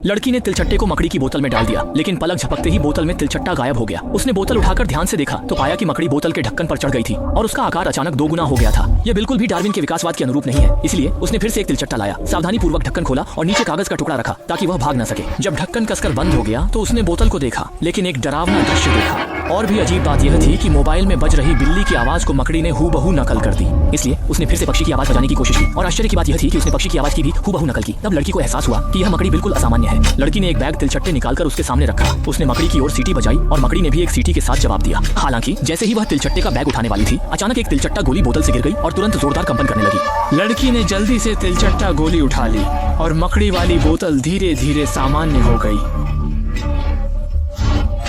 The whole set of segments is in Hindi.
लड़की ने तिलचट्टे को मकड़ी की बोतल में डाल दिया, लेकिन पलक झपकते ही बोतल में तिलचट्टा गायब हो गया। उसने बोतल उठाकर ध्यान से देखा तो पाया कि मकड़ी बोतल के ढक्कन पर चढ़ गई थी और उसका आकार अचानक दोगुना हो गया था। यह बिल्कुल भी डार्विन के विकासवाद के अनुरूप नहीं है। इसलिए उसने फिर से एक तिलचट्टा लाया, सावधानी पूर्वक ढक्कन खोला और नीचे कागज का टुकड़ा रखा ताकि वह भाग न सके। जब ढक्कन कसकर बंद हो गया तो उसने बोतल को देखा, लेकिन एक डरावना दृश्य देखा। और भी अजीब बात यह थी कि मोबाइल में बज रही बिल्ली की आवाज को मकड़ी ने हूबहू नकल कर दी। इसलिए उसने फिर से पक्षी की आवाज बजाने की कोशिश की और आश्चर्य की बात यह थी कि उसने पक्षी की आवाज की भी हूबहू नकल की। तब लड़की को एहसास हुआ कि यह मकड़ी बिल्कुल असामान्य है। लड़की ने एक बैग तिलचट्टे निकालकर उसके सामने रखा। उसने मकड़ी की ओर सीटी बजाई और मकड़ी ने भी एक सीटी के साथ जवाब दिया। हालांकि जैसे ही वह तिलचट्टे का बैग उठाने वाली थी, अचानक एक तिलचट्टा गोली बोतल से गिर गई और तुरंत जोरदार कंपन करने लगी। लड़की ने जल्दी से तिलचट्टा गोली उठा ली और मकड़ी वाली बोतल धीरे धीरे सामान्य हो गई।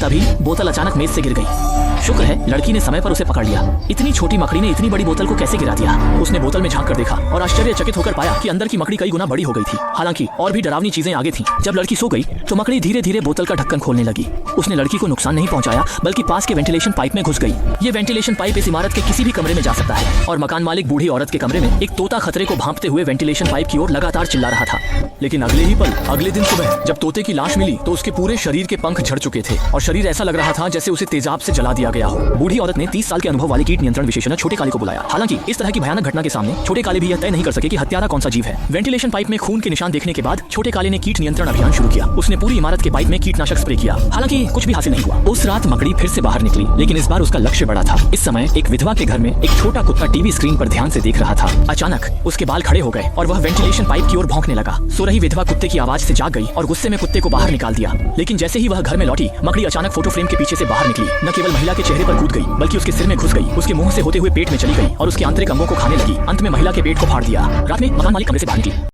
तभी बोतल अचानक मेज से गिर गई। शुक्र है लड़की ने समय पर उसे पकड़ लिया। इतनी छोटी मकड़ी ने इतनी बड़ी बोतल को कैसे गिरा दिया? उसने बोतल में झांक कर देखा और आश्चर्यचकित होकर पाया कि अंदर की मकड़ी कई गुना बड़ी हो गई थी। हालांकि और भी डरावनी चीजें आगे थीं। जब लड़की सो गई तो मकड़ी धीरे धीरे बोतल का ढक्कन खोलने लगी। उसने लड़की को नुकसान नहीं पहुंचाया, बल्कि पास के वेंटिलेशन पाइप में घुस गई। ये वेंटिलेशन पाइप इस इमारत के किसी भी कमरे में जा सकता है और मकान मालिक बूढ़ी औरत के कमरे में एक तोता खतरे को भांपते हुए वेंटिलेशन पाइप की ओर लगातार चिल्ला रहा था। लेकिन अगले ही पल, अगले दिन सुबह जब तोते की लाश मिली तो उसके पूरे शरीर के पंख झड़ चुके थे और शरीर ऐसा लग रहा था जैसे उसे तेजाब से जला दिया गया हो। बूढ़ी औरत ने 30 साल के अनुभव वाले कीट नियंत्रण विशेषज्ञ छोटे काले को बुलाया। हालांकि इस तरह की भयानक घटना के सामने छोटे काले भी यह तय नहीं कर सके कि हत्यारा कौन सा जीव है। वेंटिलेशन पाइप में खून के निशान देखने के बाद छोटे काले ने कीट नियंत्रण अभियान शुरू किया। उसने पूरी इमारत के पाइप में कीटनाशक स्प्रे किया। हालांकि कुछ भी हासिल नहीं हुआ। उस रात मकड़ी फिर से बाहर निकली, लेकिन इस बार उसका लक्ष्य बड़ा था। इस समय एक विधवा के घर में एक छोटा कुत्ता टीवी स्क्रीन पर ध्यान से देख रहा था। अचानक उसके बाल खड़े हो गए और वह वेंटिलेशन पाइप की ओर भौंकने लगा। सो रही विधवा कुत्ते की आवाज से जाग गई और गुस्से में कुत्ते को बाहर निकाल दिया। लेकिन जैसे ही वह घर में लौटी, मकड़ी अचानक फोटो फ्रेम के पीछे से बाहर निकली। न केवल महिला के चेहरे पर कूद गई, बल्कि उसके सिर में घुस गई, उसके मुंह से होते हुए पेट में चली गई और उसके आंतरिक अंगों को खाने लगी। अंत में महिला के पेट को फाड़ दिया। रात में मकान मालिक कमरे से बाहर निकली।